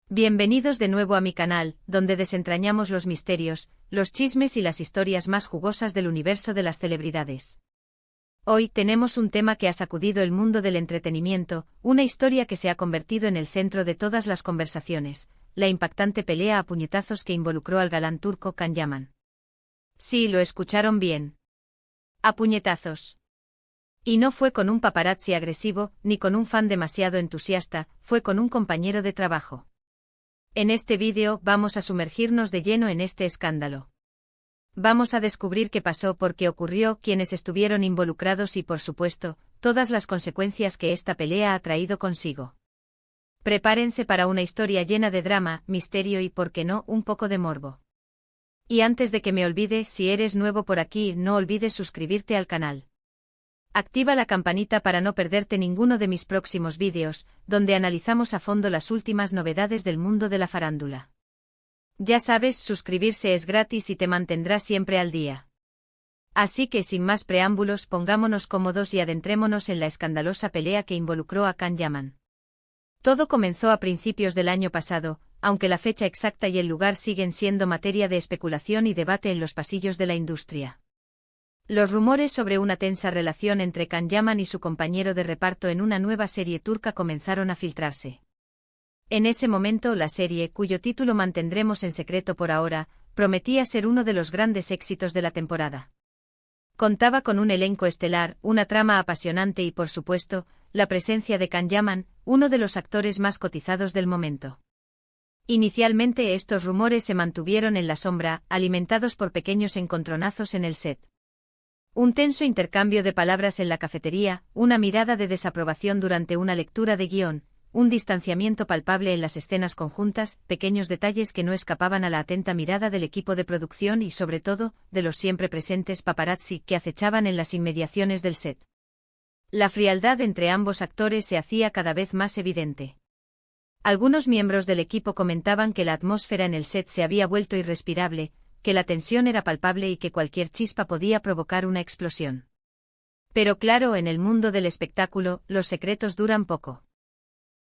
Bienvenidos de nuevo a mi canal, donde desentrañamos los misterios, los chismes y las historias más jugosas del universo de las celebridades. Hoy tenemos un tema que ha sacudido el mundo del entretenimiento, una historia que se ha convertido en el centro de todas las conversaciones, la impactante pelea a puñetazos que involucró al galán turco Can Yaman. Sí, lo escucharon bien. A puñetazos. Y no fue con un paparazzi agresivo, ni con un fan demasiado entusiasta, fue con un compañero de trabajo. En este vídeo vamos a sumergirnos de lleno en este escándalo. Vamos a descubrir qué pasó, por qué ocurrió, quiénes estuvieron involucrados y, por supuesto, todas las consecuencias que esta pelea ha traído consigo. Prepárense para una historia llena de drama, misterio y, por qué no, un poco de morbo. Y antes de que me olvide, si eres nuevo por aquí, no olvides suscribirte al canal. Activa la campanita para no perderte ninguno de mis próximos vídeos, donde analizamos a fondo las últimas novedades del mundo de la farándula. Ya sabes, suscribirse es gratis y te mantendrá siempre al día. Así que sin más preámbulos, pongámonos cómodos y adentrémonos en la escandalosa pelea que involucró a Can Yaman. Todo comenzó a principios del año pasado, aunque la fecha exacta y el lugar siguen siendo materia de especulación y debate en los pasillos de la industria. Los rumores sobre una tensa relación entre Can Yaman y su compañero de reparto en una nueva serie turca comenzaron a filtrarse. En ese momento la serie, cuyo título mantendremos en secreto por ahora, prometía ser uno de los grandes éxitos de la temporada. Contaba con un elenco estelar, una trama apasionante y, por supuesto, la presencia de Can Yaman, uno de los actores más cotizados del momento. Inicialmente estos rumores se mantuvieron en la sombra, alimentados por pequeños encontronazos en el set. Un tenso intercambio de palabras en la cafetería, una mirada de desaprobación durante una lectura de guión, un distanciamiento palpable en las escenas conjuntas, pequeños detalles que no escapaban a la atenta mirada del equipo de producción y, sobre todo, de los siempre presentes paparazzi que acechaban en las inmediaciones del set. La frialdad entre ambos actores se hacía cada vez más evidente. Algunos miembros del equipo comentaban que la atmósfera en el set se había vuelto irrespirable, que la tensión era palpable y que cualquier chispa podía provocar una explosión. Pero claro, en el mundo del espectáculo, los secretos duran poco.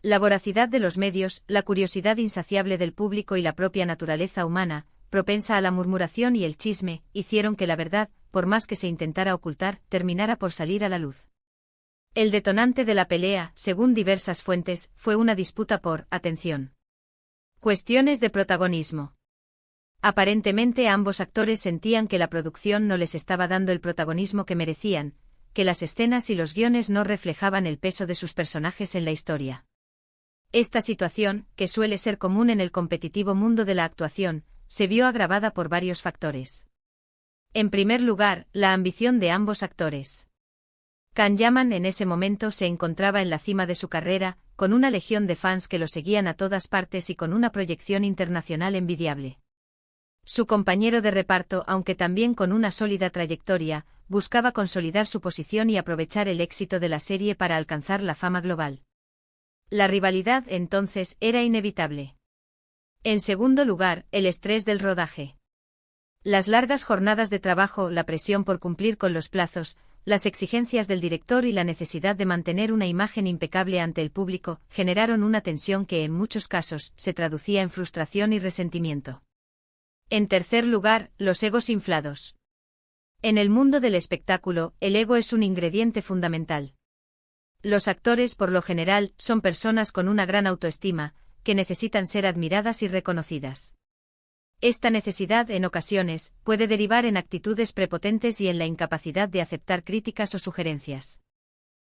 La voracidad de los medios, la curiosidad insaciable del público y la propia naturaleza humana, propensa a la murmuración y el chisme, hicieron que la verdad, por más que se intentara ocultar, terminara por salir a la luz. El detonante de la pelea, según diversas fuentes, fue una disputa por, atención, cuestiones de protagonismo. Aparentemente ambos actores sentían que la producción no les estaba dando el protagonismo que merecían, que las escenas y los guiones no reflejaban el peso de sus personajes en la historia. Esta situación, que suele ser común en el competitivo mundo de la actuación, se vio agravada por varios factores. En primer lugar, la ambición de ambos actores. Can Yaman en ese momento se encontraba en la cima de su carrera, con una legión de fans que lo seguían a todas partes y con una proyección internacional envidiable. Su compañero de reparto, aunque también con una sólida trayectoria, buscaba consolidar su posición y aprovechar el éxito de la serie para alcanzar la fama global. La rivalidad, entonces, era inevitable. En segundo lugar, el estrés del rodaje. Las largas jornadas de trabajo, la presión por cumplir con los plazos, las exigencias del director y la necesidad de mantener una imagen impecable ante el público, generaron una tensión que en muchos casos se traducía en frustración y resentimiento. En tercer lugar, los egos inflados. En el mundo del espectáculo, el ego es un ingrediente fundamental. Los actores, por lo general, son personas con una gran autoestima, que necesitan ser admiradas y reconocidas. Esta necesidad, en ocasiones, puede derivar en actitudes prepotentes y en la incapacidad de aceptar críticas o sugerencias.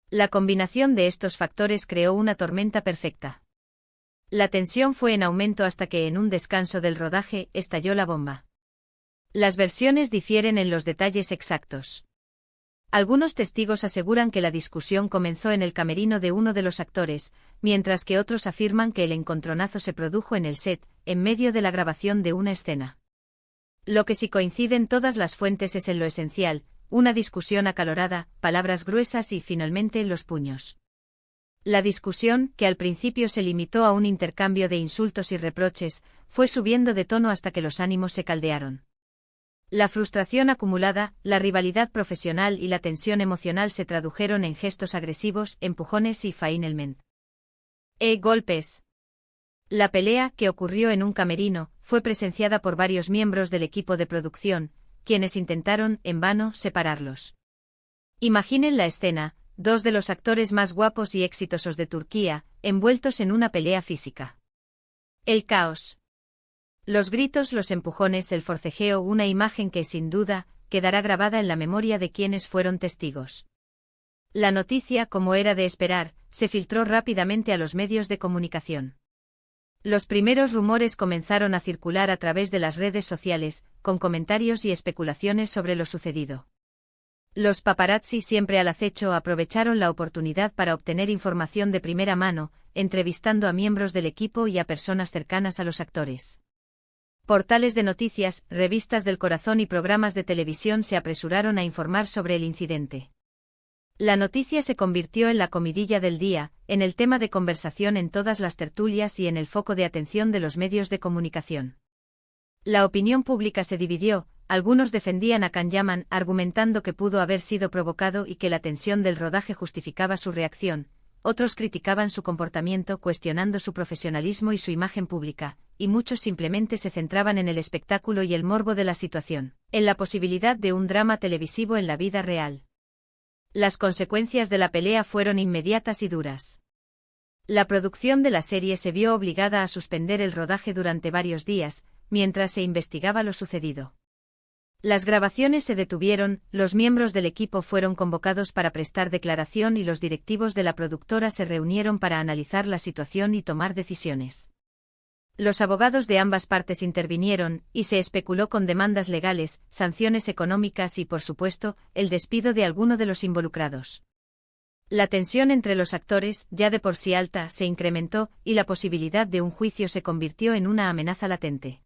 La combinación de estos factores creó una tormenta perfecta. La tensión fue en aumento hasta que en un descanso del rodaje estalló la bomba. Las versiones difieren en los detalles exactos. Algunos testigos aseguran que la discusión comenzó en el camerino de uno de los actores, mientras que otros afirman que el encontronazo se produjo en el set, en medio de la grabación de una escena. Lo que sí coinciden todas las fuentes es en lo esencial, una discusión acalorada, palabras gruesas y finalmente los puños. La discusión, que al principio se limitó a un intercambio de insultos y reproches, fue subiendo de tono hasta que los ánimos se caldearon. La frustración acumulada, la rivalidad profesional y la tensión emocional se tradujeron en gestos agresivos, empujones y finalmente golpes. La pelea, que ocurrió en un camerino, fue presenciada por varios miembros del equipo de producción, quienes intentaron, en vano, separarlos. Imaginen la escena: dos de los actores más guapos y exitosos de Turquía, envueltos en una pelea física. El caos. Los gritos, los empujones, el forcejeo, una imagen que, sin duda, quedará grabada en la memoria de quienes fueron testigos. La noticia, como era de esperar, se filtró rápidamente a los medios de comunicación. Los primeros rumores comenzaron a circular a través de las redes sociales, con comentarios y especulaciones sobre lo sucedido. Los paparazzi, siempre al acecho, aprovecharon la oportunidad para obtener información de primera mano, entrevistando a miembros del equipo y a personas cercanas a los actores. Portales de noticias, revistas del corazón y programas de televisión se apresuraron a informar sobre el incidente. La noticia se convirtió en la comidilla del día, en el tema de conversación en todas las tertulias y en el foco de atención de los medios de comunicación. La opinión pública se dividió. Algunos defendían a Can Yaman, argumentando que pudo haber sido provocado y que la tensión del rodaje justificaba su reacción. Otros criticaban su comportamiento, cuestionando su profesionalismo y su imagen pública, y muchos simplemente se centraban en el espectáculo y el morbo de la situación, en la posibilidad de un drama televisivo en la vida real. Las consecuencias de la pelea fueron inmediatas y duras. La producción de la serie se vio obligada a suspender el rodaje durante varios días, mientras se investigaba lo sucedido. Las grabaciones se detuvieron, los miembros del equipo fueron convocados para prestar declaración y los directivos de la productora se reunieron para analizar la situación y tomar decisiones. Los abogados de ambas partes intervinieron, y se especuló con demandas legales, sanciones económicas y, por supuesto, el despido de alguno de los involucrados. La tensión entre los actores, ya de por sí alta, se incrementó, y la posibilidad de un juicio se convirtió en una amenaza latente.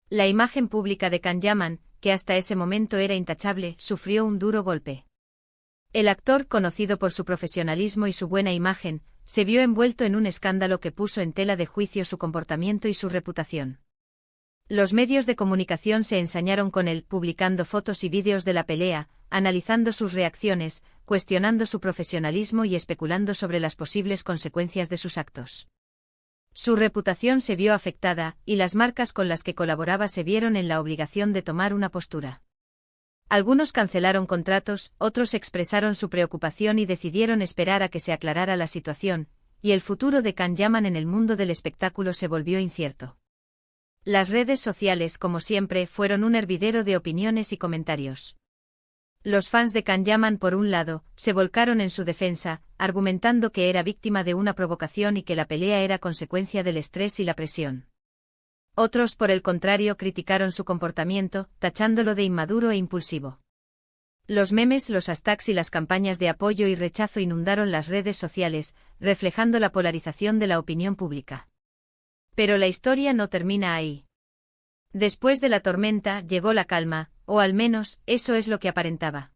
La imagen pública de Can Yaman, que hasta ese momento era intachable, sufrió un duro golpe. El actor, conocido por su profesionalismo y su buena imagen, se vio envuelto en un escándalo que puso en tela de juicio su comportamiento y su reputación. Los medios de comunicación se ensañaron con él, publicando fotos y vídeos de la pelea, analizando sus reacciones, cuestionando su profesionalismo y especulando sobre las posibles consecuencias de sus actos. Su reputación se vio afectada, y las marcas con las que colaboraba se vieron en la obligación de tomar una postura. Algunos cancelaron contratos, otros expresaron su preocupación y decidieron esperar a que se aclarara la situación, y el futuro de Can Yaman en el mundo del espectáculo se volvió incierto. Las redes sociales, como siempre, fueron un hervidero de opiniones y comentarios. Los fans de Can Yaman, por un lado, se volcaron en su defensa, argumentando que era víctima de una provocación y que la pelea era consecuencia del estrés y la presión. Otros, por el contrario, criticaron su comportamiento, tachándolo de inmaduro e impulsivo. Los memes, los hashtags y las campañas de apoyo y rechazo inundaron las redes sociales, reflejando la polarización de la opinión pública. Pero la historia no termina ahí. Después de la tormenta llegó la calma, o al menos, eso es lo que aparentaba.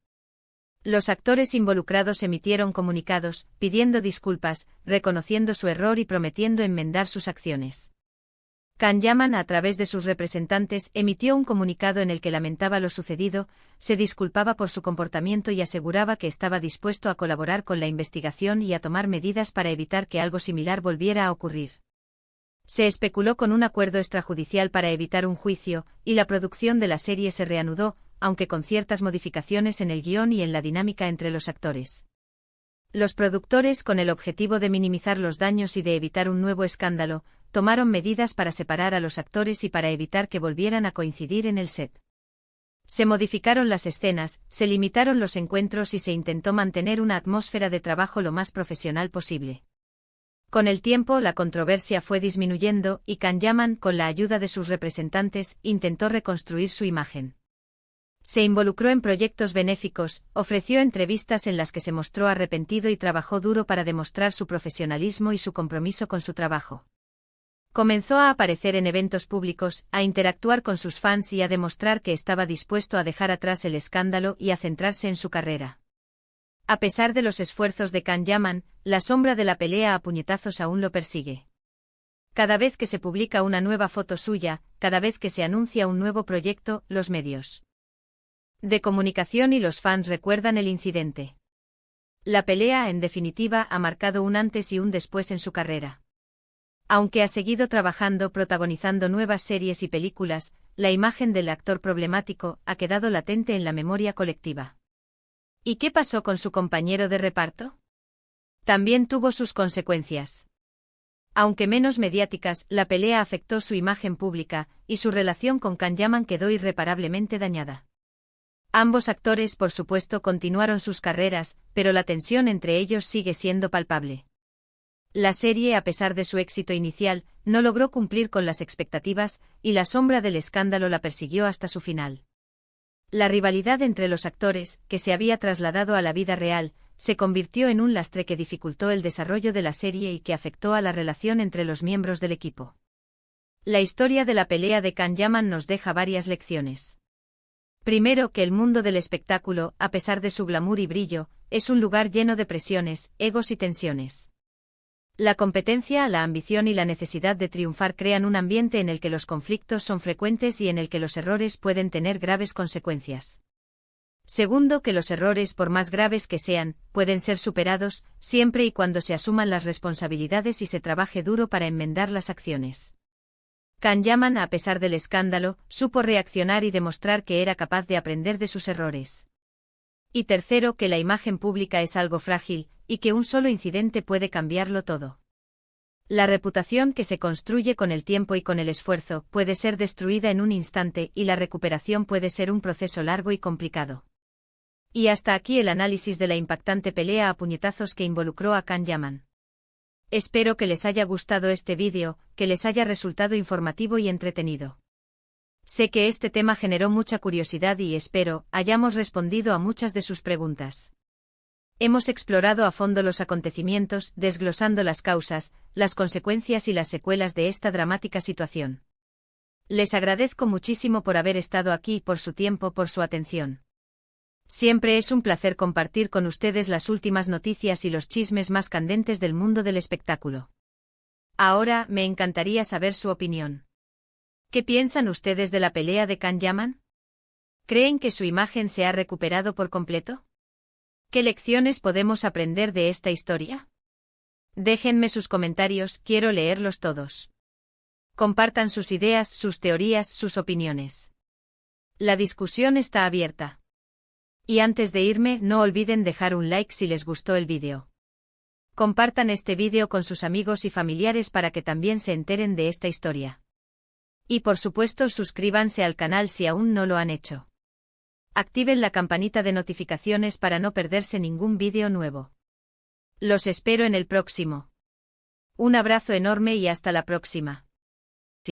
Los actores involucrados emitieron comunicados, pidiendo disculpas, reconociendo su error y prometiendo enmendar sus acciones. Can Yaman, a través de sus representantes, emitió un comunicado en el que lamentaba lo sucedido, se disculpaba por su comportamiento y aseguraba que estaba dispuesto a colaborar con la investigación y a tomar medidas para evitar que algo similar volviera a ocurrir. Se especuló con un acuerdo extrajudicial para evitar un juicio, y la producción de la serie se reanudó, aunque con ciertas modificaciones en el guión y en la dinámica entre los actores. Los productores, con el objetivo de minimizar los daños y de evitar un nuevo escándalo, tomaron medidas para separar a los actores y para evitar que volvieran a coincidir en el set. Se modificaron las escenas, se limitaron los encuentros y se intentó mantener una atmósfera de trabajo lo más profesional posible. Con el tiempo la controversia fue disminuyendo y Can Yaman, con la ayuda de sus representantes, intentó reconstruir su imagen. Se involucró en proyectos benéficos, ofreció entrevistas en las que se mostró arrepentido y trabajó duro para demostrar su profesionalismo y su compromiso con su trabajo. Comenzó a aparecer en eventos públicos, a interactuar con sus fans y a demostrar que estaba dispuesto a dejar atrás el escándalo y a centrarse en su carrera. A pesar de los esfuerzos de Can Yaman, la sombra de la pelea a puñetazos aún lo persigue. Cada vez que se publica una nueva foto suya, cada vez que se anuncia un nuevo proyecto, los medios de comunicación y los fans recuerdan el incidente. La pelea, en definitiva, ha marcado un antes y un después en su carrera. Aunque ha seguido trabajando protagonizando nuevas series y películas, la imagen del actor problemático ha quedado latente en la memoria colectiva. ¿Y qué pasó con su compañero de reparto? También tuvo sus consecuencias. Aunque menos mediáticas, la pelea afectó su imagen pública, y su relación con Can Yaman quedó irreparablemente dañada. Ambos actores, por supuesto, continuaron sus carreras, pero la tensión entre ellos sigue siendo palpable. La serie, a pesar de su éxito inicial, no logró cumplir con las expectativas, y la sombra del escándalo la persiguió hasta su final. La rivalidad entre los actores, que se había trasladado a la vida real, se convirtió en un lastre que dificultó el desarrollo de la serie y que afectó a la relación entre los miembros del equipo. La historia de la pelea de Can Yaman nos deja varias lecciones. Primero, que el mundo del espectáculo, a pesar de su glamour y brillo, es un lugar lleno de presiones, egos y tensiones. La competencia, la ambición y la necesidad de triunfar crean un ambiente en el que los conflictos son frecuentes y en el que los errores pueden tener graves consecuencias. Segundo, que los errores, por más graves que sean, pueden ser superados, siempre y cuando se asuman las responsabilidades y se trabaje duro para enmendar las acciones. Can Yaman, a pesar del escándalo, supo reaccionar y demostrar que era capaz de aprender de sus errores. Y tercero, que la imagen pública es algo frágil, y que un solo incidente puede cambiarlo todo. La reputación, que se construye con el tiempo y con el esfuerzo, puede ser destruida en un instante y la recuperación puede ser un proceso largo y complicado. Y hasta aquí el análisis de la impactante pelea a puñetazos que involucró a Can Yaman. Espero que les haya gustado este vídeo, que les haya resultado informativo y entretenido. Sé que este tema generó mucha curiosidad y espero hayamos respondido a muchas de sus preguntas. Hemos explorado a fondo los acontecimientos, desglosando las causas, las consecuencias y las secuelas de esta dramática situación. Les agradezco muchísimo por haber estado aquí, por su tiempo, por su atención. Siempre es un placer compartir con ustedes las últimas noticias y los chismes más candentes del mundo del espectáculo. Ahora, me encantaría saber su opinión. ¿Qué piensan ustedes de la pelea de Can Yaman? ¿Creen que su imagen se ha recuperado por completo? ¿Qué lecciones podemos aprender de esta historia? Déjenme sus comentarios, quiero leerlos todos. Compartan sus ideas, sus teorías, sus opiniones. La discusión está abierta. Y antes de irme, no olviden dejar un like si les gustó el vídeo. Compartan este vídeo con sus amigos y familiares para que también se enteren de esta historia. Y por supuesto, suscríbanse al canal si aún no lo han hecho. Activen la campanita de notificaciones para no perderse ningún vídeo nuevo. Los espero en el próximo. Un abrazo enorme y hasta la próxima.